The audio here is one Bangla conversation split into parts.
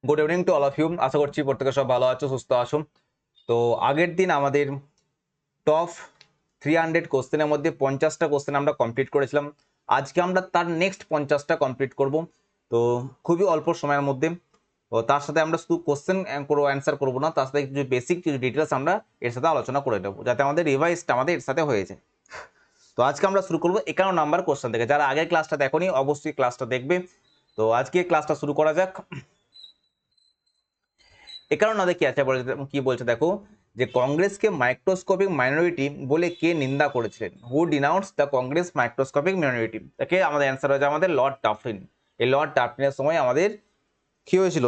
Good evening to all of you. আশা করছি প্রত্যেকে সব ভালো আছো, সুস্থ আছো। তো আগের দিন আমাদের টপ 300 কোশ্চেনের মধ্যে 50টা কোশ্চেন আমরা কমপ্লিট করেছিলাম। আজকে আমরা তার নেক্সট 50টা কমপ্লিট করব। তো খুবই অল্প সময়ের মধ্যে। তো তার সাথে আমরা শুধু কোশ্চেন অ্যান্সার করবো না, তার সাথে কিছু বেসিক কিছু ডিটেলস আমরা এর সাথে আলোচনা করে দেবো, যাতে আমাদের রিভাইজটা আমাদের এর সাথে হয়ে যায়। তো আজকে আমরা শুরু করবো 51 নাম্বার কোশ্চেন থেকে। যারা আগের ক্লাসটা দেখোনি অবশ্যই ক্লাসটা দেখবে। তো আজকে ক্লাসটা শুরু করা যাক। এ কারণে কি আছে কি বলছে দেখো, যে কংগ্রেসকে মাইক্রোস্কোপিক মাইনরিটি বলে কে নিন্দা করেছিলেন? Who denounce the Congress microscopic minority? তাকে আমাদের অ্যান্সার হয়েছে আমাদের লর্ড ডাফরিন। এই লর্ড ডাফরিনের সময় আমাদের কি হয়েছিল,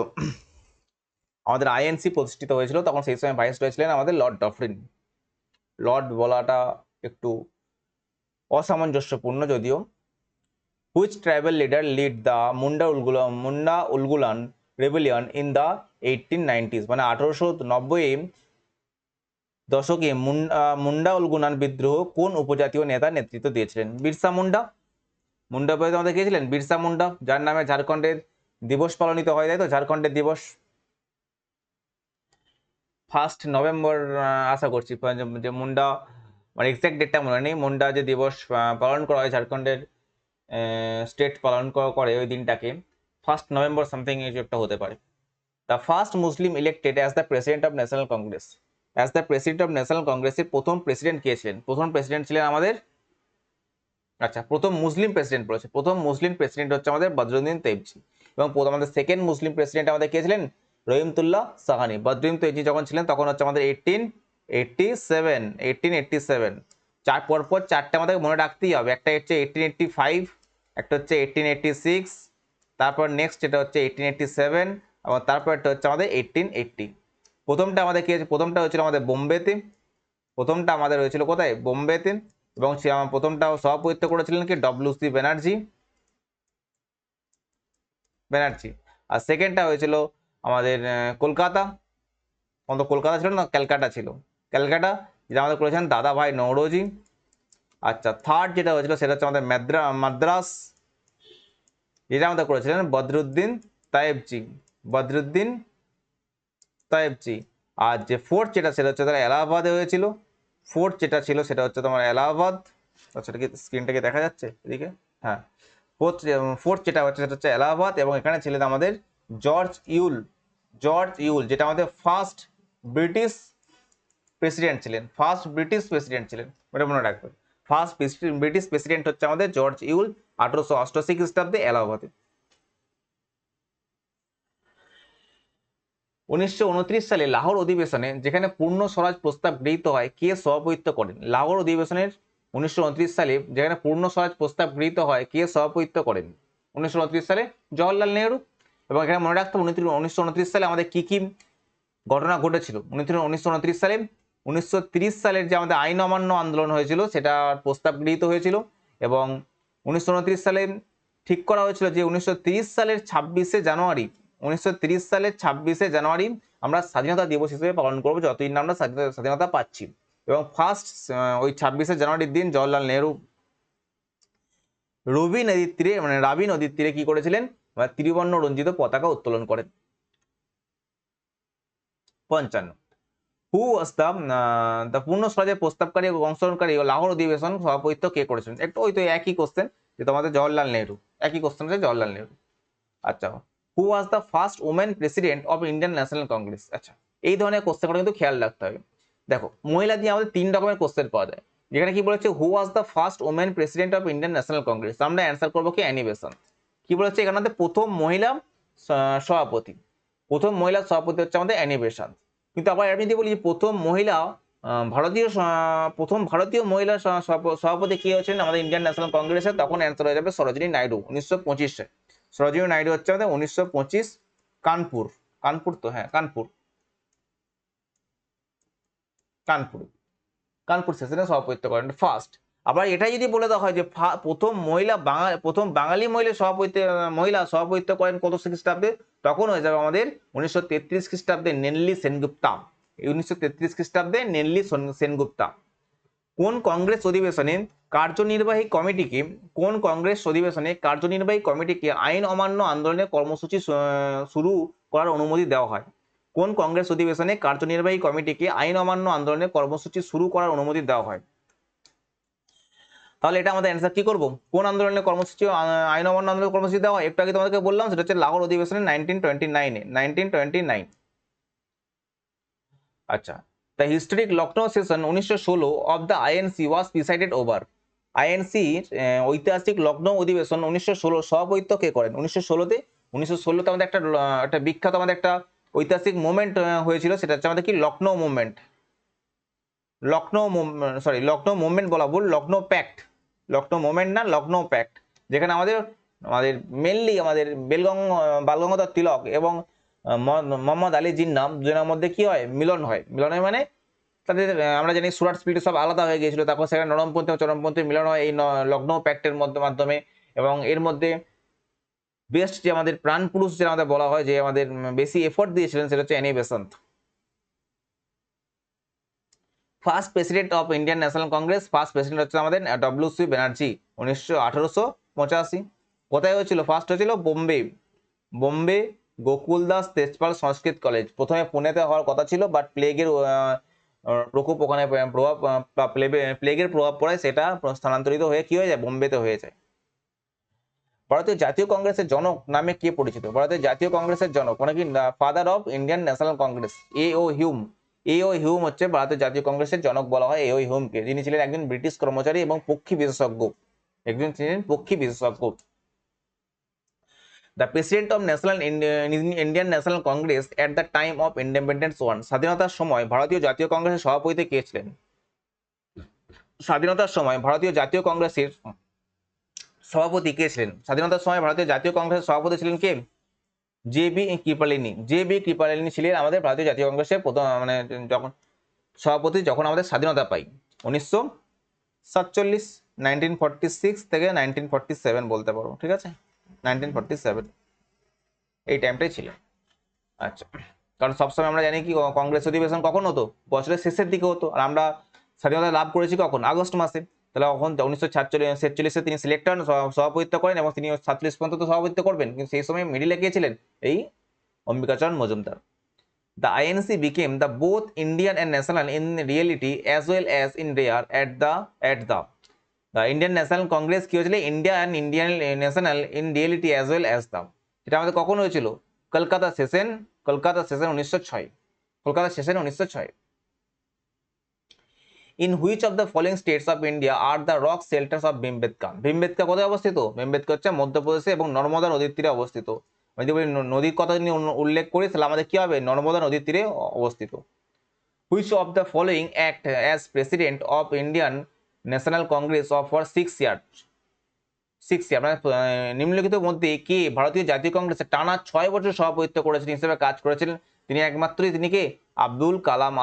আমাদের আইএনসি প্রতিষ্ঠিত হয়েছিল, তখন সেই সময় ভাইস রয়েছিলেন আমাদের লর্ড ডাফরিন। লর্ড বলাটা একটু অসামঞ্জস্যপূর্ণ যদিও। Which tribal leader lead the Munda Ulgulan rebellion in the 1890s, মানে 1890 দশকে মুন্ডা উলগুনান বিদ্রোহ কোন উপজাতীয় নেতা নেতৃত্ব দিয়েছিলেন? বিরসা মুন্ডা। মুন্ডা বলতে আমাদের গিয়েছিলেন বিরসা মুন্ডা, যার নামে ঝাড়খণ্ডের দিবস পালনিত হয়, তাই তো, ঝাড়খণ্ডের দিবস 1 নভেম্বর। আশা করছি যে মুন্ডা, মানে এক্সাক্ট ডেটটা মনে নেই, মুন্ডা যে দিবস পালন করা হয় ঝাড়খণ্ডের স্টেট পালন করে ওই দিনটাকে 1 নভেম্বর সামথিং এই একটা হতে পারে। The first Muslim elected as the president of national Congress. As the president of national কংগ্রেসের প্রথম প্রেসিডেন্ট কে ছিলেন? প্রথম প্রেসিডেন্ট ছিলেন আমাদের, আচ্ছা, প্রথম মুসলিম প্রেসিডেন্ট বলেছে, প্রথম মুসলিম প্রেসিডেন্ট হচ্ছে আমাদের বদরুদ্দিন তৈবজি। এবং আমাদের সেকেন্ড মুসলিম প্রেসিডেন্ট আমাদের কে ছিলেন? রহিমতুল্লাহ সাহানি। বদরুদ্দিন তৈবজি যখন ছিলেন তখন হচ্ছে আমাদের 1887। পরপর চারটে আমাদের মনে রাখতেই হবে। একটা হচ্ছে 1885, একটা হচ্ছে 1886, তারপর নেক্সট যেটা হচ্ছে 1887, এবং তারপর একটা হচ্ছে আমাদের 1880। প্রথমটা আমাদের কি হয়েছে? প্রথমটা হয়েছিল আমাদের বোম্বেতে। প্রথমটা আমাদের হয়েছিল কোথায়? বোম্বেতে। এবং প্রথমটাও সভাপতিত্ব করেছিলেন কি? ডব্লিউ.সি. ব্যানার্জি। আর সেকেন্ডটা হয়েছিল আমাদের কলকাতা। কলকাতা ছিল না, ক্যালকাটা ছিল। ক্যালকাটা, যেটা আমাদের করেছেন দাদা ভাই নওরোজি। আচ্ছা, থার্ড যেটা হয়েছিল সেটা হচ্ছে আমাদের মাদ্রাস, যেটা আমাদের করেছিলেন বদরুদ্দিন তায়েবজি। বদরুদ্দিন তায়েবজি। আর যে ফোর্থ যেটা সেটা হচ্ছে তারা এলাহাবাদে হয়েছিল। ফোর্থ যেটা ছিল সেটা হচ্ছে তোমার এলাহাবাদ। আচ্ছা, কি স্ক্রিনটাকে দেখা যাচ্ছে এদিকে? হ্যাঁ। ফোর্থ যেটা হচ্ছে সেটা হচ্ছে এলাহাবাদ, এবং এখানে ছিলেন আমাদের জর্জ ইউল। জর্জ ইউল, যেটা আমাদের ফার্স্ট ব্রিটিশ প্রেসিডেন্ট ছিলেন। ফার্স্ট ব্রিটিশ প্রেসিডেন্ট ছিলেন, এটা মনে রাখবেন। ফার্স্ট ব্রিটিশ প্রেসিডেন্ট হচ্ছে আমাদের জর্জ ইউল, 1888 খ্রিস্টাব্দে এলাহাবাদে। 1929 সালে লাহোর অধিবেশনে, যেখানে পূর্ণ স্বরাজ প্রস্তাব গৃহীত হয়, কে সভাপতিত্ব করেন? লাহোর অধিবেশনের 1929 সালে যেখানে পূর্ণ স্বরাজ প্রস্তাব গৃহীত হয়, কে সভাপতিত্ব করেন 1929 সালে? জওহরলাল নেহরু। এবং এখানে মনে রাখতে হবে 1929 সালে আমাদের কি কি ঘটনা ঘটেছিল। 1929 সালে 1930 সালের যে আমাদের আইন অমান্য আন্দোলন হয়েছিল, সেটা প্রস্তাব গৃহীত হয়েছিল। এবং 1929 সালে ঠিক করা হয়েছিল যে 1930 সালের 26শে জানুয়ারি, 1930 সালের 26শে জানুয়ারি আমরা স্বাধীনতা দিবস হিসেবে পালন করবো, যতদিন না আমরা স্বাধীনতা পাচ্ছি। এবং ফার্স্ট ওই 26শে জানুয়ারির দিন জওহরলাল নেহরু রাবি নদীর তীরে, মানে রাবি নদীর তীরে কি করেছিলেন? ত্রিবর্ণ রঞ্জিত পতাকা উত্তোলন করেন। 55। হু ওয়াজ দ্য পূর্ণ স্বরাজের প্রস্তাবকারী এবং অংশগ্রহণকারী লাহোর অধিবেশন সভাপতিত্ব কে করেছেন? একটু ওই তো একই কোশ্চেন, যে তোমাদের জওহরলাল নেহরু। একই কোশ্চেন হচ্ছে জওহরলাল নেহরু। আচ্ছা, who was the first women president of Indian National Congress? আচ্ছা, এই ধরনের কোশ্চেনগুলো কিন্তু খেয়াল রাখতে হবে। দেখো, মহিলা দিয়ে আমাদের 3 রকমের কোশ্চেন পাওয়া যায়। যেখানে কি বলেছে who was the first women president of Indian National Congress, আমরা অ্যান্সার করবো কি অ্যানি বেসান্ট। কি বলেছে এখানে? প্রথম মহিলা সভাপতি, প্রথম মহিলা সভাপতি হচ্ছে আমাদের অ্যানি বেসান্ট। কিন্তু আবার আমি যদি বলি প্রথম মহিলা প্রথম ভারতীয় মহিলা সভাপতি কি হচ্ছেন আমাদের ইন্ডিয়ান ন্যাশনাল কংগ্রেসের, তখন অ্যান্সার হয়ে যাবে সরোজিনী নাইডু, 1925-এ। সরোজিনী নাইডু হচ্ছে আমাদের 1925, কানপুর। কানপুর তো, হ্যাঁ, কানপুর কানপুর কানপুর সেশনে সভাপতিত্ব করেন ফার্স্ট। আবার এটাই যদি বলে দেওয়া হয় যে প্রথম বাঙালি মহিলা সভাপতিত্ব করেন কত খ্রিস্টাব্দে, তখন হয়ে যাবে আমাদের 1933 খ্রিস্টাব্দে নেনলি সেনগুপ্তা। 1933 খ্রিস্টাব্দে নেনলি সেনগুপ্তা। কোন কংগ্রেস অধিবেশনে কার্যনির্বাহী কমিটিকে আইন অমান্য আন্দোলনের কর্মসূচি শুরু করার অনুমতি দেওয়া হয়? কোন কংগ্রেস অধিবেশনে কার্যনির্বাহী কমিটিকে আইন অমান্য আন্দোলনের কর্মসূচি শুরু করার অনুমতি দেওয়া হয়? তাহলে এটা আমাদের অ্যান্সার কি করব? কোন আন্দোলনের কর্মসূচি আইন অমান্য আন্দোলনের কর্মসূচি দেওয়া হয়? একটু আগে তোমাদেরকে বললাম, সেটা হচ্ছে লাহোর অধিবেশনে 1929। আচ্ছা, the historic Lucknow session 1916 of the INC was presided over. INC ঐতিহাসিক লখনৌ অধিবেশন 1916 সভাপতিত্ব কে করেন? 1916তে আমাদের একটা বিখ্যাত আমাদের একটা ঐতিহাসিক মুভমেন্ট হয়েছিল, সেটা হচ্ছে আমাদের কি লখনৌ মুভমেন্ট। লখনৌ মুভমেন্ট বলা ভুল, লখনৌ প্যাক্ট। লখনৌ মুভমেন্ট না, লখনৌ প্যাক্ট, যেখানে আমাদের আমাদের মেনলি আমাদের বালগঙ্গাধর তিলক এবং মোহাম্মদ আলী জিন্নাহ দুজনের মধ্যে কি হয়? মিলন হয়। মিলন হয় মানে তাদের আমরা জানি সুরাট স্পিরিট সব আলাদা হয়ে গিয়েছিল, তারপর সেখানে নরমপন্থী ও চরমপন্থী মিলন হয় এই লখনৌ প্যাক্টের মাধ্যমে। এবং এর মধ্যে বেস্ট যে আমাদের প্রাণ পুরুষ যে আমাদের বলা হয়, যে আমাদের বেশি এফোর্ট দিয়েছিলেন, সেটা হচ্ছে N A Besant. First president of Indian National Congress, first president হচ্ছে আমাদের ডব্লিউ.সি. ব্যানার্জি, 1885। কোথায় হয়েছিল? ফার্স্ট হয়েছিল বোম্বে গোকুল দাস তেজপাল সংস্কৃত কলেজ। প্রথমে পুনেতে হওয়ার কথা ছিল, বাট প্লেগের প্রকোপ ওখানে প্লেগের প্রভাব পড়ায় সেটা স্থানান্তরিত হয়ে কি হয়ে যায়? বোম্বেতে হয়ে যায়। ভারতীয় জাতীয় কংগ্রেসের জনক নামে কে পরিচিত? ভারতের জাতীয় কংগ্রেসের জনক মানে কি? Father of Indian National Congress, A O. Hume. A O. Hume হচ্ছে ভারতের জাতীয় কংগ্রেসের জনক বলা হয় এ.ও. হিউমকে, যিনি ছিলেন একজন ব্রিটিশ কর্মচারী এবং পক্ষী বিশেষজ্ঞ। The president of Indian National Congress at the time of independence won. স্বাধীনতার সময় ভারতীয় জাতীয় কংগ্রেসের সভাপতি কে ছিলেন? স্বাধীনতার সময় ভারতীয় জাতীয় কংগ্রেসের সভাপতি কে ছিলেন? স্বাধীনতার সময় ভারতীয় জাতীয় কংগ্রেসের সভাপতি ছিলেন কে? জে.বি. কৃপালিনী ছিলেন আমাদের ভারতীয় জাতীয় কংগ্রেসের প্রথম মানে যখন সভাপতি, যখন আমাদের স্বাধীনতা পাই 1947, 1946 থেকে 1947 বলতে পারো, ঠিক আছে? 1947 এই টাইমটাই ছিল। আচ্ছা, কারণ সবসময় আমরা জানি কি কংগ্রেস অধিবেশন কখন হতো? বছরের শেষের দিকে হতো, আর আমরা স্বাধীনতা লাভ করেছি কখন? আগস্ট মাসে। তাহলে তখন 1947 তিনি সিলেক্ট হন, সভাপতিত্ব করেন, এবং তিনি 47 পর্যন্ত তো সভাপতিত্ব করবেন, কিন্তু সেই সময় মিডিলে কে ছিলেন? এই Ambikacharan Majumdar. The INC became the both Indian and national in reality as well as in rare at the Indian National Congress কি হয়েছিল? India and Indian national in reality as well as the. এটা আমাদের কখন হয়েছিল? Kolkata session 1906। Kolkata session 1906। In which of the following states of India are the rock shelters of Bhimbetka? Bhimbetka কোথায় অবস্থিত? ভীমবেটকা হচ্ছে মধ্যপ্রদেশে এবং নর্মদা নদীর তীরে অবস্থিত। আমি যদি বলি নদীর কথা যদি উল্লেখ করি, তাহলে আমাদের কি হবে? নর্মদা নদীর তীরে অবস্থিত। Which of the following act as president of Indian National Congress of for 6 years? মানে নিম্নলিখিতের মধ্যে কে ভারতীয় জাতীয় কংগ্রেসের টানা 6 বছর সভাপতিত্ব করেছেন হিসেবে কাজ করেছিলেন? তিনি একমাত্রই, তিনি কে? আবুল কালাম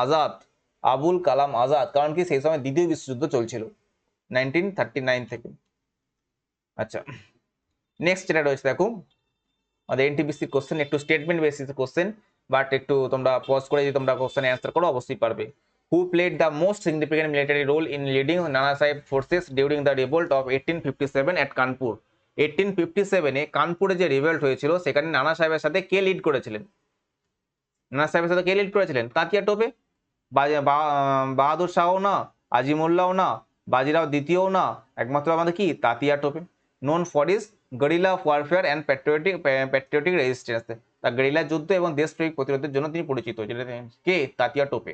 আজাদ। কারণ কি? সেই সময় দ্বিতীয় বিশ্বযুদ্ধ চলছিল 1939 থেকে। আচ্ছা, নেক্সট যেটা রয়েছে দেখো, আমাদের এনটিপিসি কোশ্চেন, একটু স্টেটমেন্ট বেসিস কোশ্চেন, বাট একটু তোমরা পজ করে যদি তোমরা কোশ্চেন অ্যান্সার করো অবশ্যই পারবে। Who played the most significant military role in leading Nana Sahib forces during the revolt of 1857 at Kanpur? 1857 কানপুরে যে রিভোল্ট হয়েছিল, সেখানে নানা সাহেবের সাথে কে লিড করেছিলেন? তাতিয়া টোপে। বাহাদুর শাহও না, আজিমুল্লাহও না, বাজিরাও দ্বিতীয়ও না, একমাত্র আমাদের কি? Tatya Tope. Known for his guerrilla warfare and patriotic resistance. তার গরিলা যুদ্ধ এবং দেশপ্রেমিক প্রতিরোধের জন্য তিনি পরিচিত। যেটা কে? তাতিয়া টোপে।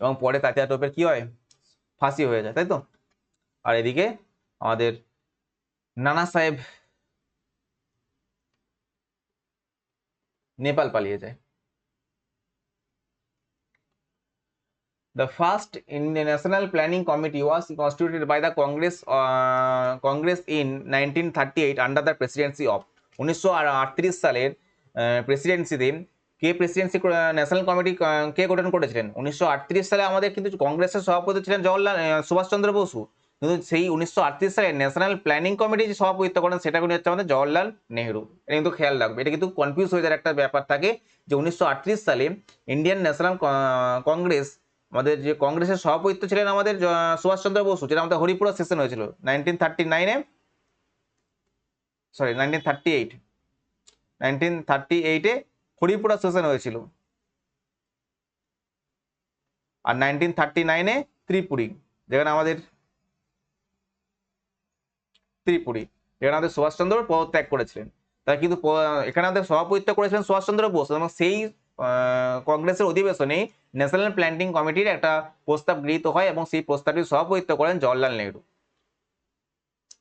এবং পরে তাতিয়া টোপের কি হয়? ফাঁসি হয়ে যায়, তাই তো? আর এদিকে আমাদের নানা সাহেব নেপাল পালিয়ে যায়। The first Indian National Planning Committee was constituted by the Congress in 1938 under the presidency of 1938 সালের প্রেসিডেন্সিতে কে প্রেসিডেন্সি ন্যাশনাল কমিটি কে গঠন করেছিলেন? 1938 সালে আমাদের কিন্তু কংগ্রেসের সভাপতি ছিলেন সুভাষচন্দ্র বসু, কিন্তু সেই 1938 সালে ন্যাশনাল প্ল্যানিং কমিটি যে সভাপতিত্ব করেন সেটা কিন্তু হচ্ছে আমাদের জওয়াহরলাল নেহরু। এটা কিন্তু খেয়াল রাখবে, এটা কিন্তু কনফিউজ হয়ে যাওয়ার একটা ব্যাপার থাকে যে 1938 সালে ইন্ডিয়ান ন্যাশনাল কংগ্রেস আমাদের যে কংগ্রেসের সভাপতিত্ব ছিলেন আমাদের সুভাষচন্দ্র বসু, যেটা আমাদের হরিপুরা সেশন হয়েছিল 1939-এ, সরি 1938-এ হরিপুরা সেশন হয়েছিল। আর 1939-এ ত্রিপুরী, যেখানে আমাদের সুভাষচন্দ্র পদত্যাগ করেছিলেন। তাই কিন্তু এখানে আমাদের সভাপতিত্ব করেছিলেন সুভাষচন্দ্র বোস, এবং সেই কংগ্রেসের অধিবেশনে ন্যাশনাল প্ল্যানিং কমিটির একটা প্রস্তাব গৃহীত হয় এবং সেই প্রস্তাবটির সভাপতিত্ব করেন জওয়াহরলাল নেহরু,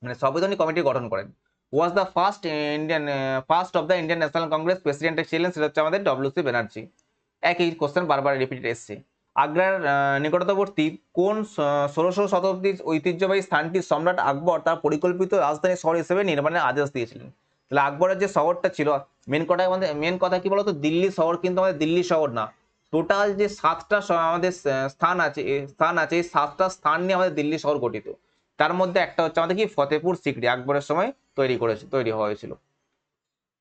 মানে সভাপতি কমিটি গঠন করেন। ওয়াজ the first of the Indian National Congress president ছিলেন, সেটা হচ্ছে আমাদের ডব্লিউ.সি. ব্যানার্জি। একই কোশ্চেন বারবার রিপিটেড এসছে। আগ্রার নিকটবর্তী কোন 16শ শতাব্দীর ঐতিহ্যবাহী স্থানটি সম্রাট আকবর তার পরিকল্পিত রাজধানী শহর হিসেবে নির্মাণের আদেশ দিয়েছিলেন? তাহলে আকবরের যে শহরটা ছিল, মেন কথা কি বলতো, দিল্লি শহর কিন্তু আমাদের দিল্লি শহর না, টোটাল যে 7টা আমাদের স্থান আছে, এই 7টা স্থান নিয়ে আমাদের দিল্লি শহর গঠিত। তার মধ্যে একটা হচ্ছে আমাদের কি ফতেপুর সিকরি, আকবরের সময় তৈরি হওয়া হয়েছিল।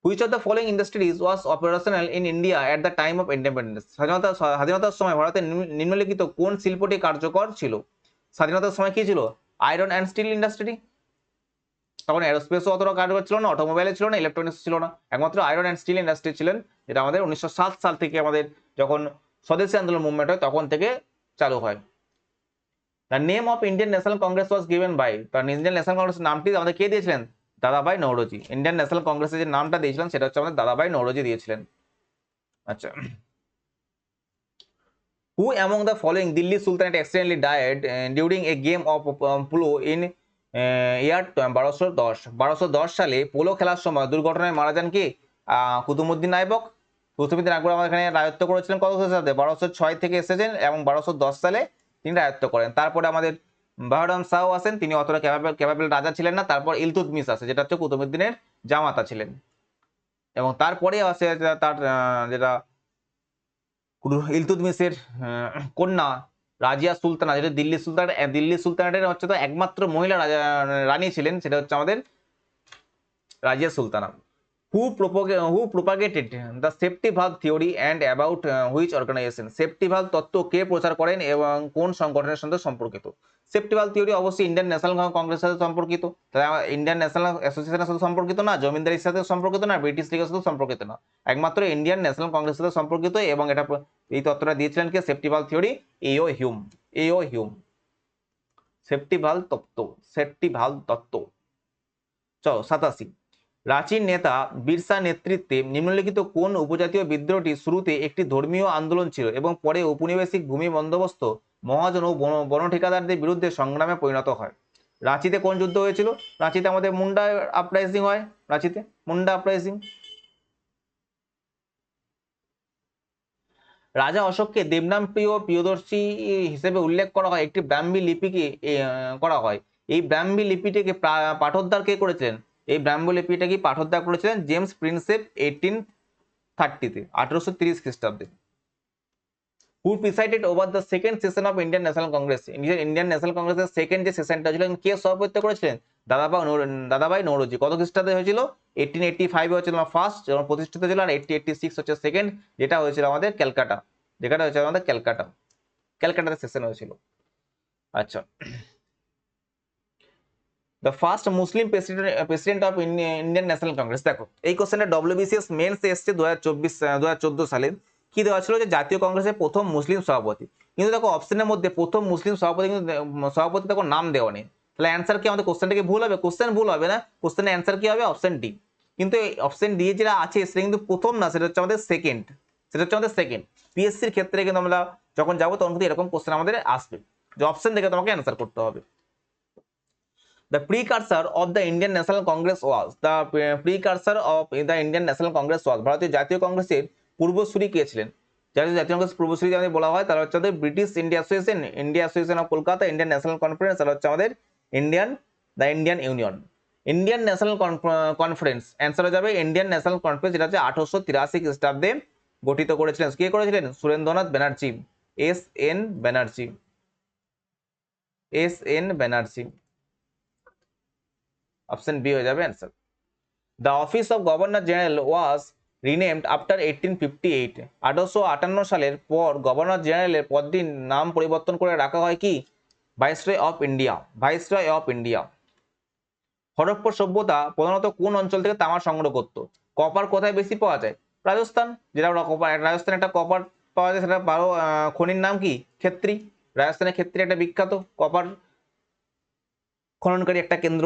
Which of the following industries was operational in India at the time of independence? স্বাধীনতার সময় ভারতের নিম্নলিখিত কোন শিল্পটি কার্যকর ছিল? স্বাধীনতার সময় কি ছিল? Iron and still industry. তখন এরোস্পেসও অতটা কার্যকর ছিল না, অটোমোবাইলে ছিল না, ইলেকট্রনিক্স ছিল না, একমাত্র আয়রন অ্যান্ড স্টিল ইন্ডাস্ট্রি ছিলেন, যেটা আমাদের 1907 সাল থেকে আমাদের যখন স্বদেশী আন্দোলন মুভমেন্ট হয় তখন থেকে চালু হয়। The name of Indian National Congress was given by, তার ইন্ডিয়ান ন্যাশনাল কংগ্রেস নামটি আমাদের কে দিয়েছিলেন? দাদাভাই নওরোজি। ইন্ডিয়ান ন্যাশনাল কংগ্রেসের যে নামটা দিয়েছিলেন সেটা হচ্ছে আমাদের দাদাভাই নওরোজি দিয়েছিলেন। আচ্ছা, who among the following Delhi sultanate accidentally died during a game of polo in year 1210 সালে পোলো খেলার সময় দুর্ঘটনায় মারা যান কি? কুতুবউদ্দিন আইবক। কুতুবউদ্দিন আকবর আমাদের এখানে রাজত্ব করেছিলেন কত সালে? 1206 থেকে এসেছেন এবং 1210 সালে তিনি রাজত্ব করেন। তারপরে আমাদের বাহরাম শাহ আসেন, তিনি অতটা ক্যাপাবল রাজা ছিলেন না। তারপর ইলতুৎমিশ আসে, যেটা হচ্ছে কুতুবউদ্দিনের জামাতা ছিলেন, এবং তারপরে আসে তার যেটা ইলতুৎমিশের কন্যা রাজিয়া সুলতানা, যেটা দিল্লি সুলতানাতের হচ্ছে তো একমাত্র মহিলা রানী ছিলেন, সেটা হচ্ছে আমাদের Razia Sultana. Who propagated the safety valve theory and about which organization? Safety valve তত্ত্ব কে প্রচার করেন এবং কোন সংগঠনের সাথে সম্পর্কিত? সেফটি ভালভ থিওরি অবশ্যই ইন্ডিয়ান ন্যাশনাল কংগ্রেসের সাথে সম্পর্কিত। তাই ইন্ডিয়ান ন্যাশনাল অ্যাসোসিয়েশনের সাথে সম্পর্কিত না, জমিদারির সাথে সম্পর্কিত না, ব্রিটিশ লিগের সাথে সম্পর্কিত না, একমাত্র ইন্ডিয়ান ন্যাশনাল কংগ্রেসের সাথে সম্পর্কিত। এবং এটা এই তত্ত্বটা দিয়েছিলেন কে? Safety valve theory Hume. Safety valve তত্ত্ব। চলো 87। রাঁচির নেতা বিরসা নেতৃত্বে নিম্নলিখিত কোন উপজাতীয় বিদ্রোহটি শুরুতে একটি ধর্মীয় আন্দোলন ছিল এবং পরে ঔপনিবেশিক ভূমি বন্দোবস্ত, মহাজন ও বন ঠিকাদারদের বিরুদ্ধে সংগ্রামে পরিণত হয়? রাঁচিতে কোন যুদ্ধ হয়েছিল? রাঁচিতে আমাদের মুন্ডা আপরাইজিং হয়। মুন্ডা আপরাইজিং। রাজা অশোককে দেবনাম প্রিয়দর্শী হিসেবে উল্লেখ করা হয়, একটি ব্রাহ্মী লিপিকে করা হয়। এই ব্রাহ্মী লিপিটিকে পাঠোদ্ধার কে করেছিলেন? এই ব্রাহ্মী লিপিটা কি পাঠোদ্ধার করেছিলেন জেমস প্রিন্সেপ 1830-তে, 1830 খ্রিস্টাব্দে। Who presided over the second session of Indian National Congress? Indian National কংগ্রেসের সেকেন্ড যে সেশনটা ছিল কে সভাপতিত্ব করেছিলেন? দাদাভাই নওরোজি। কত খ্রিস্টাব্দে হয়েছিল? 1885 হচ্ছে তোমার ফার্স্ট যখন প্রতিষ্ঠিত ছিল, আর 1886 হচ্ছে সেকেন্ড, যেটা হয়েছিল আমাদের ক্যালকাটাতে সেশন হয়েছিল। আচ্ছা, the first Muslim president of Indian National Congress. দেখো এই কোশ্চেনটা ডব্লিউবিসিএস মেন্স এসছে 2014 সালে। কি দেওয়া ছিল? যে জাতীয় কংগ্রেসের প্রথম মুসলিম সভাপতি। কিন্তু দেখো অপশনের মধ্যে প্রথম মুসলিম সভাপতি কিন্তু দেখো নাম দেওয়া নেই। তাহলে অ্যান্সার কি? আমাদের কোশ্চেনটা কি ভুল হবে? কোশ্চেন ভুল হবে না, কোশ্চেনের অ্যান্সার কি হবে? Option D. কিন্তু এই অপশন ডি যেটা আছে সেটা কিন্তু প্রথম না, সেটা হচ্ছে আমাদের সেকেন্ড। পিএসসির ক্ষেত্রে কিন্তু আমরা যখন যাবো তখন কিন্তু এরকম কোশ্চেন আমাদের আসবে, যে অপশন দেখে তোমাকে অ্যান্সার করতে হবে। The precursor of the Indian National Congress was ভারতীয় জাতীয় কংগ্রেসের পূর্বসূরি কে ছিলেন? জাতীয় কংগ্রেস পূর্বসূরি যদি বলা হয় তাহলে হচ্ছে আমাদের British India Association of Kolkata, Indian National Conference, আর হচ্ছে আমাদের Indian union. Indian National Conference answer হয়ে যাবে ইন্ডিয়ান ন্যাশনাল কনফারেন্স, যেটা হচ্ছে 1883 খ্রিস্টাব্দে গঠিত করেছিলেন। কে করেছিলেন? Surendranath Banerjee, S N Banerjee. Option B হয়ে যাবে answer. The office of Governor General was renamed after 1858। 1858 সালের পর গভর্নর জেনারেলের পদটির নাম পরিবর্তন করে রাখা হয় কি viceroy of India, viceroy of India. Harappa সভ্যতা প্রধানত কোন অঞ্চল থেকে তামা সংগ্রহ করত? কপার কোথায় বেশি পাওয়া যায়? রাজস্থান, যেটা কপার, রাজস্থানে একটা কপার পাওয়া যায়, সেটা বারো খনির নাম কি? ক্ষেত্রী। রাজস্থানের ক্ষেত্রী একটা বিখ্যাত কপার খননকারী একটা কেন্দ্র।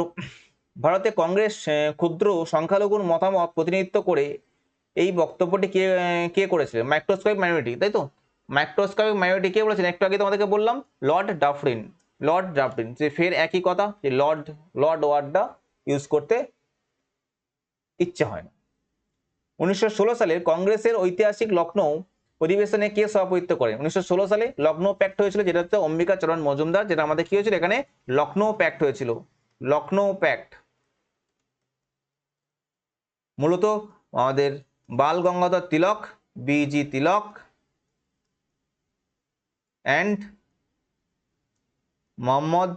ভারতে কংগ্রেস ক্ষুদ্র সংখ্যালঘুর মতামত প্রতিনিধিত্ব করে এই বক্তব্যটি কে কে করেছিলেন? মাইক্রোস্কোপিক মাইনরিটি, তাই তো? মাইক্রোস্কোপিক মাইনরিটি কে বলেছেন? একটু আগে তোমাদেরকে বললাম, লর্ড ডাফরিন। লর্ড ডাফরিন, যে ফের একই কথা, যে লর্ড লর্ড ওয়ার্ডটা ইউজ করতে ইচ্ছে হয় না। 1916 সালে কংগ্রেসের ঐতিহাসিক লখনৌ অধিবেশনে কে সভাপতিত্ব করেন? 1916 সালে লখনৌ প্যাক্ট হয়েছিল, যেটা হচ্ছে অম্বিকা চরণ মজুমদার, যেটা আমাদের কি হয়েছিল এখানে লখনৌ প্যাক্ট হয়েছিল। লখনৌ প্যাক্ট মূলত আমাদের বাল গঙ্গাধর তিলক, বিজি তিলক অ্যান্ড মোহাম্মদ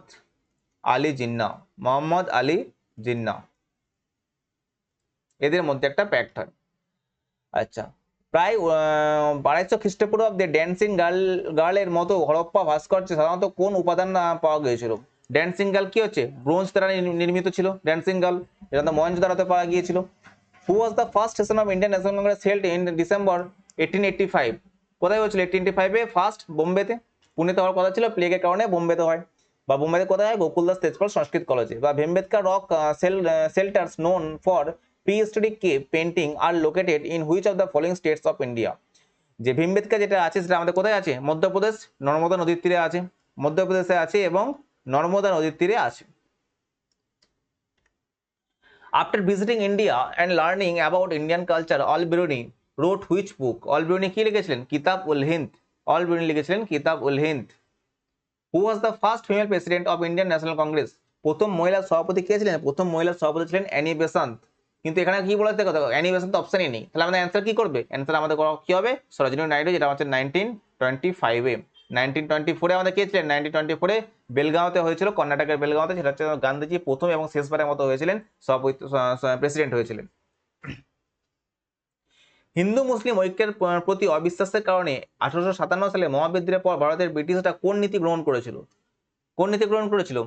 আলী জিন্নাহ, মোহাম্মদ আলী জিন্নাহ, এদের মধ্যে একটা প্যাক্ট হয়। আচ্ছা, প্রায় 250 খ্রিস্টপূর্বাব্দে ড্যান্সিং গার্লের মতো হরপ্পা ভাস্কর্যে সাধারণত কোন উপাদান পাওয়া গিয়েছিল? ড্যান্সিং গার্ল কি হচ্ছে? ব্রোঞ্জ দ্বারা নির্মিত ছিল ড্যান্সিং গার্ল, এটা তো মহেঞ্জোদারোতে পাওয়া গিয়েছিল। Who was the first session of Indian National Congress held in December 1885? কোথায় হয়েছিল 1885-এ? ফার্স্ট বোম্বেতে। পুনেতে হওয়ার কথা ছিল, প্লেগের কারণে বোম্বেতে হয়। বা বোম্বেতে কোথায় হয়? গোকুলদাস তেজপাল সংস্কৃত কলেজে। বা Bhimbetka rock shelters known for prehistoric cave painting are located in which of the following states of India? যে ভীমবেদকা যেটা আছে সেটা আমাদের কোথায় আছে? মধ্যপ্রদেশ, নর্মদা নদীর তীরে আছে, মধ্যপ্রদেশে আছে এবং নর্মদা নদীর তীরে আছে। After visiting India and learning about Indian culture, Al-Biruni wrote which book? Al-Biruni কি লিখেছিলেন? কিতাব উল হিন্দ। Al-Biruni লিখেছিলেন কিতাব উল Hind. Who was the first female president of Indian National Congress? প্রথম মহিলা সভাপতি কে ছিলেন? প্রথম মহিলা সভাপতি ছিলেন অ্যানি বেসান্ত। কিন্তু এখানে কি বলা হচ্ছে কথা, অ্যানি বেসান্ত অপশনই নেই, তাহলে আমাদের অ্যান্সার কি করবে? অ্যান্সার আমাদের কি হবে? সরোজিনী নাইডু, যেটা হচ্ছে 1925-এ। 1924-এ আমাদের কে ছিলেন? 1924-এ বেলগাঁওতে হয়েছিল, কর্ণাটকের বেলগাঁওতে, সেটা হচ্ছে গান্ধীজি প্রথম এবং শেষবারের মতো হয়েছিলেন সভাপতি, প্রেসিডেন্ট হয়েছিলেন। হিন্দু মুসলিম ঐক্যের প্রতি অবিশ্বাসের কারণে 1857 সালে মহাবিদ্রোহের পর ভারতের ব্রিটিশরা কোন নীতি গ্রহণ করেছিল? কোন নীতি গ্রহণ করেছিল?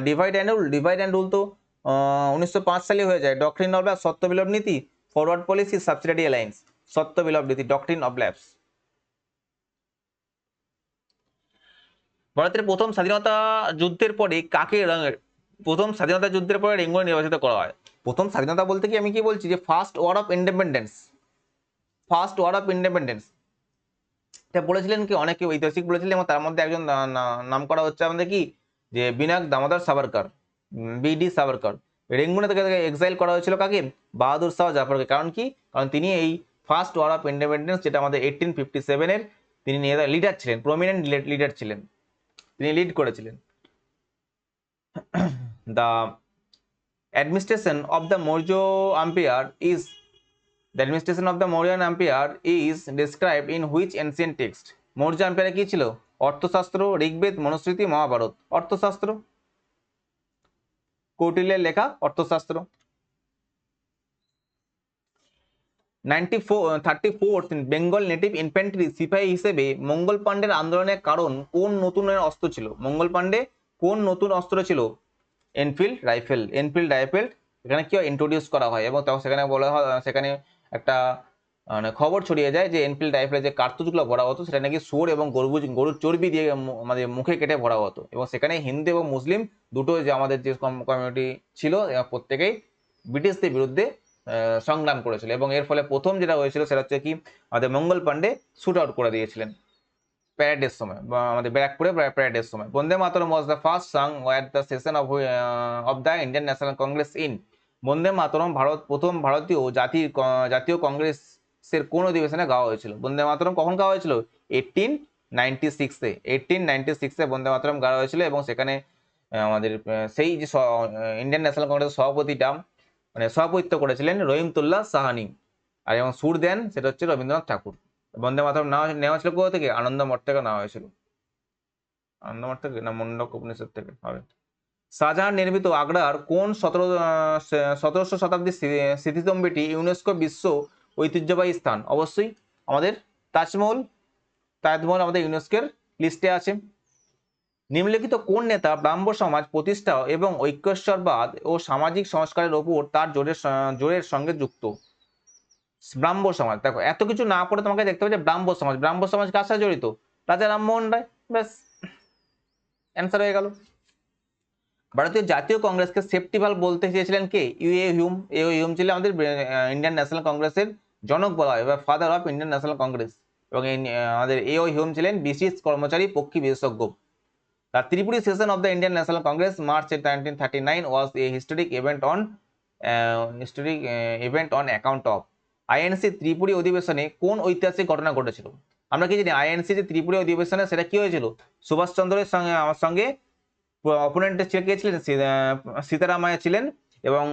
Divide and rule. Divide and rule তো 1905 সালে হয়ে যায়। ডক্ট্রিন অফ ল্যাপস, সত্য বিলোপ নীতি। Forward policy, subsidiary alliance. সত্য বিলোপ নীতি, ডক্ট্রিন অফ ল্যাপস। ভারতের প্রথম স্বাধীনতা যুদ্ধের পরে কাকে প্রথম স্বাধীনতা যুদ্ধের পরে রেঙ্গুনে নির্বাচিত করা হয়? প্রথম স্বাধীনতা বলতে কি আমি কি বলছি, যে first war of independence, first war of independence, এটা বলেছিলেন কি? অনেকে ঐতিহাসিক বলেছিলেন, এবং তার মধ্যে একজন নাম করা হচ্ছে আমাদের কি, যে বিনায়ক দামোদর সাভারকর, বিডি সাভারকর। রেঙ্গুনে থেকে এক্সাইল করা হয়েছিল কাকে? বাহাদুর শাহ জাফরকে। কারণ কি? কারণ তিনি এই ফার্স্ট ওয়ার অফ ইন্ডিপেন্ডেন্স, যেটা আমাদের 1857-এর, তিনি লিডার ছিলেন, প্রমিনেন্ট লিডার ছিলেন, তিনি লিড করেছিলেন। The administration of the Maurya umpire is The administration of the Mauryan Empire is described in which ancient text? Maurya এম্পায়ারে কি ছিল? অর্থশাস্ত্র, ঋগ্বেদ, মনুস্মৃতি, মহাভারত। অর্থশাস্ত্র, কৌটিল্যের লেখা অর্থশাস্ত্র। 34th বেঙ্গল নেটিভ ইনফ্যান্ট্রি সিপাহী হিসেবে মঙ্গল পাণ্ডের আন্দোলনের কারণ কোন নতুন অস্ত্র ছিল? মঙ্গল পাণ্ডে কোন নতুন অস্ত্র ছিল? Enfield rifle. এনফিল্ড রাইফেল এখানে কি ইন্ট্রোডিউস করা হয়, এবং তখন সেখানে বলা হয়, সেখানে একটা মানে খবর ছড়িয়ে যায় যে এনফিল্ড রাইফেলের যে কার্তুজগুলো ভরা হতো সেটা নাকি শুয়োর এবং গরুর চর্বি দিয়ে আমাদের মুখে কেটে ভরা হতো, এবং সেখানে হিন্দু এবং মুসলিম দুটো যে আমাদের যে কমিউনিটি ছিল প্রত্যেকেই ব্রিটিশদের বিরুদ্ধে সংগ্রাম করেছিল, এবং এর ফলে প্রথম যেটা হয়েছিল সেটা হচ্ছে কি, আমাদের মঙ্গল পাণ্ডে শুট আউট করে দিয়েছিলেন প্যারেডের সময়, বা আমাদের ব্যারাকপুরে প্যারেডের সময়। Bande Mataram was the first song at the session of the Indian National Congress in. Bande Mataram প্রথম ভারতীয় জাতীয় কংগ্রেসের কোন অধিবেশনে গাওয়া হয়েছিল? বন্দে মাতরম কখন গাওয়া হয়েছিল? 1896-এ। 1896-এ বন্দে মাতরম গাওয়া হয়েছিল, এবং সেখানে আমাদের সেই যে ইন্ডিয়ান ন্যাশনাল কংগ্রেসের সভাপতিটা মানে সভাপতিত্ব করেছিলেন রহিমতুল্লাহ সাহানি, আর এবং সুর দেন সেটা হচ্ছে রবীন্দ্রনাথ ঠাকুর। বন্দে মাতরম নেওয়া হয়েছিল কোথা থেকে? আনন্দ মঠ থেকে নেওয়া হয়েছিল। আনন্দ মঠ থেকে না মুন্ডক উপনিষদ থেকে হবে। শাহজাহান নির্মিত আগ্রার কোন 17শো শতাব্দীর স্মৃতিস্তম্ভটি ইউনেস্কো বিশ্ব ঐতিহ্যবাহী স্থান অবশ্যই আমাদের তাজমহল। তাজমহল আমাদের ইউনেস্কোর লিস্টে আছে। নিম্নলিখিত কোন নেতা ব্রাহ্ম সমাজ প্রতিষ্ঠা এবং ঐক্যেশ্বরবাদ ও সামাজিক সংস্কারের ওপর তার জোরের সঙ্গে যুক্ত? ব্রাহ্ম সমাজ। দেখো এত কিছু না পড়ে তোমাকে দেখতে হবে যে ব্রাহ্ম সমাজ, ব্রাহ্ম সমাজ কার সাথে জড়িত? রাজা রামমোহন রায়, ব্যাস অ্যান্সার হয়ে গেল। ভারতীয় জাতীয় কংগ্রেসকে সেফটি ভালভ বলতে চেয়েছিলেন কে? U A Hume. ইউএ হিউম ছিলেন আমাদের ইন্ডিয়ান ন্যাশনাল কংগ্রেসের জনক বলা হয় বা father of Indian National Congress. এবং আমাদের এও হিউম ছিলেন বিশেষ কর্মচারী পক্ষী বিশেষজ্ঞ। The Tripuri session of the Indian National Congress, March 1939, was a historic event on account of INC Tripuri অধিবেশনে কোন ঐতিহাসিক ঘটনা ঘটেছিল? আমরা কি জানি আইএনসি যে ত্রিপুরী অধিবেশনে সেটা কি হয়েছিল? সুভাষচন্দ্রের সঙ্গে আমার সঙ্গে অপোনেন্ট কে ছিলেন? সীতারামাইয়া ছিলেন এবং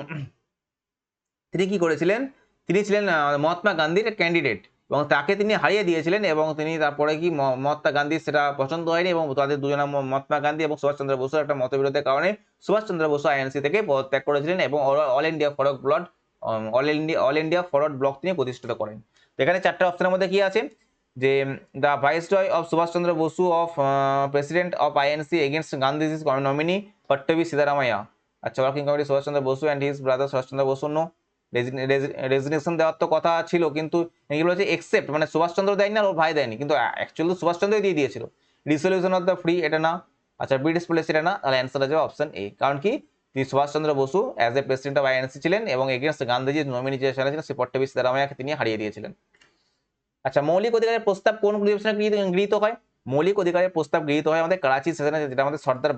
তিনি কি করেছিলেন? তিনি ছিলেন মহাত্মা গান্ধীর ক্যান্ডিডেট এবং তাকে তিনি হারিয়ে দিয়েছিলেন এবং তিনি তারপরে কি মহাত্মা গান্ধী সেটা পছন্দ হয়নি এবং তাদের দুজনের মহাত্মা গান্ধী এবং সুভাষচন্দ্র বসুর একটা মতবিরোধের কারণে সুভাষচন্দ্র বসু আইএনসি থেকে পদত্যাগ করেছিলেন এবং অল ইন্ডিয়া ফরওয়ার্ড ব্লক তিনি প্রতিষ্ঠিত করেন। এখানে চারটা অপশনের মধ্যে কি আছে? যে the viceroy of Subhas Chandra Bose of president of INC against Gandhiji's nominee Pattabhi Sitaramayya. আচ্ছা, working committee Subhas Chandra Bose and his brother Subhas Chandra Bose no. Resignation দেওয়ার তো কথা ছিল কিন্তু এগুলো হচ্ছে এক্সেপ্ট, মানে সুভাষচন্দ্র দেয়নি আর ওর ভাই দেয়নি, কিন্তু অ্যাকচুয়ালি সুভাষচন্দ্রই দিয়ে দিয়েছিল। রিসলিউশন অফ দ্য ফ্রি এটা না। আচ্ছা, ব্রিটিশ পুলিশ এটা না। তাহলে অ্যান্সার হচ্ছে অপশন এ। কারণ কি? তিনি Subhashchandra Basu as a president of INC ছিলেন এবং এগেনস্ট গান্ধীজি নমিনি যে ছিলেন সে পট্টবি সীতারামাইয়াকে তিনি হারিয়ে দিয়েছিলেন। আচ্ছা, মৌলিক অধিকারের প্রস্তাব কোন অধিবেশনে গৃহীত হয়? মৌলিক অধিকারের প্রস্তাব গৃহীত হয় আমাদের করাচি সেশনে, যেটা আমাদের সর্দার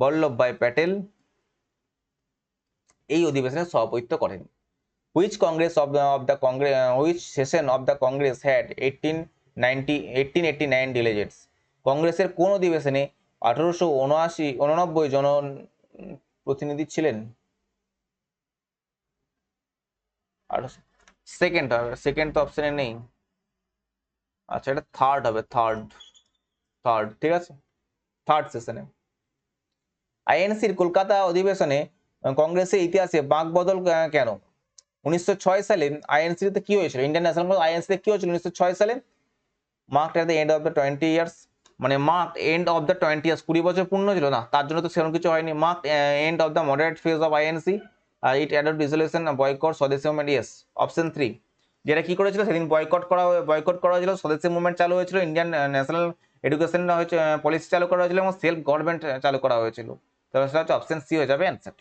বল্লভভাই প্যাটেল এই অধিবেশনে সভাপতিত্ব করেন। Which session of the Congress had 1889 delegates? কংগ্রেসের কোন অধিবেশনে 1889 জন প্রতিনিধি ছিলেন? সেকেন্ড হবে, সেকেন্ড তো অপশনে নেই। আচ্ছা, এটা থার্ড হবে, থার্ড ঠিক আছে, থার্ড সেশনে। আইএনসির কলকাতা অধিবেশনে কংগ্রেসের ইতিহাসে বাঁক বদল কেন? 1906 সালে আইএনসিতে কি হয়েছিল? ইন্ডিয়ান ন্যাশনাল কংগ্রেস আইএনসিতে কি হয়েছিল 1906 সালে? Marked at the end of the 20 years, মানে marked end of the 20 years, 20 বছর পূর্ণ ছিল না, তার জন্য তো সেরকম কিছু হয়নি। Marked end of the moderate phase of INC, it adopt resolution boycott swadeshi movement, yes option 3। যেটা কি করেছিল সেদিন বয়কট করা হয়েছিল, স্বদেশী মুভমেন্ট চালু হয়েছিল, ইন্ডিয়ান ন্যাশনাল এডুকেশন হয়েছে পলিসি চালু করা হয়েছিল এবং সেলফ গভর্নমেন্ট চালু করা হয়েছিল। তবে সেটা হচ্ছে অপশন সি হয়ে যাবে অ্যান্সার।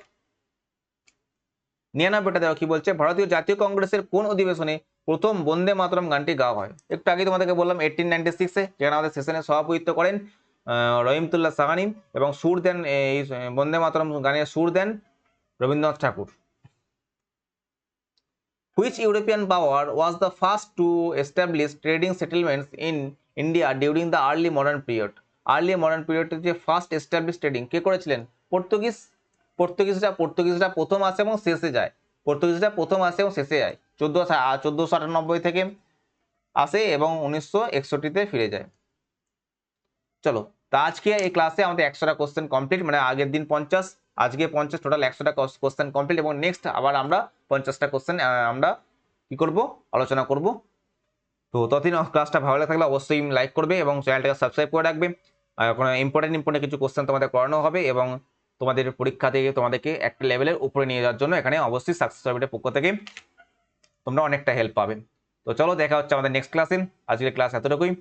99টা দেখো কি বলছে, ভারতীয় জাতীয় কংগ্রেসের কোন অধিবেশনে প্রথম বন্দে মাতরম গানটি গাওয়া হয়? একটু আগে তোমাদেরকে বললাম 1896-এ, যেখানে আমাদের সেশনে সভাপতিত্ব করেন রহিমতুল্লাহ সাহানি এবং সুর দেন এই বন্দে মাতরম গানের সুর দেন রবীন্দ্রনাথ ঠাকুর। Which European power was the first to establish trading settlements in India during the early modern period? Early modern পিরিয়ডে যে ফার্স্ট এস্টাবলিশ ট্রেডিং কে করেছিলেন? পর্তুগিজরা প্রথম আসে এবং শেষে যায়। 1498 থেকে আসে এবং 1961-তে ফিরে যায়। চলো, তা আজকে এই ক্লাসে আমাদের 100টা কোশ্চেন কমপ্লিট, মানে আগের দিন 50, আজকে 50, টোটাল 100টা কোশ্চেন কমপ্লিট এবং নেক্সট আবার আমরা 50টা কোশ্চেন আমরা কি করব, আলোচনা করব। তো ততদিন ক্লাসটা ভালো লাগলে অবশ্যই লাইক করবে এবং চ্যানেলটাকে সাবস্ক্রাইব করে রাখবে। আর কোনো ইম্পর্টেন্ট কিছু কোশ্চেন তোমাদের করানো হবে এবং তোমাদের পরীক্ষা থেকে তোমাদেরকে একটা লেভেলের উপরে নিয়ে যাওয়ার জন্য এখানে অবশ্যই সাকসেস সার্টিফিকেটের পক্ষ থেকে তোমরা অনেকটা হেল্প পাবে। তো চলো, দেখা হচ্ছে আমাদের নেক্সট ক্লাসে। আজকের ক্লাস এতটুকুই।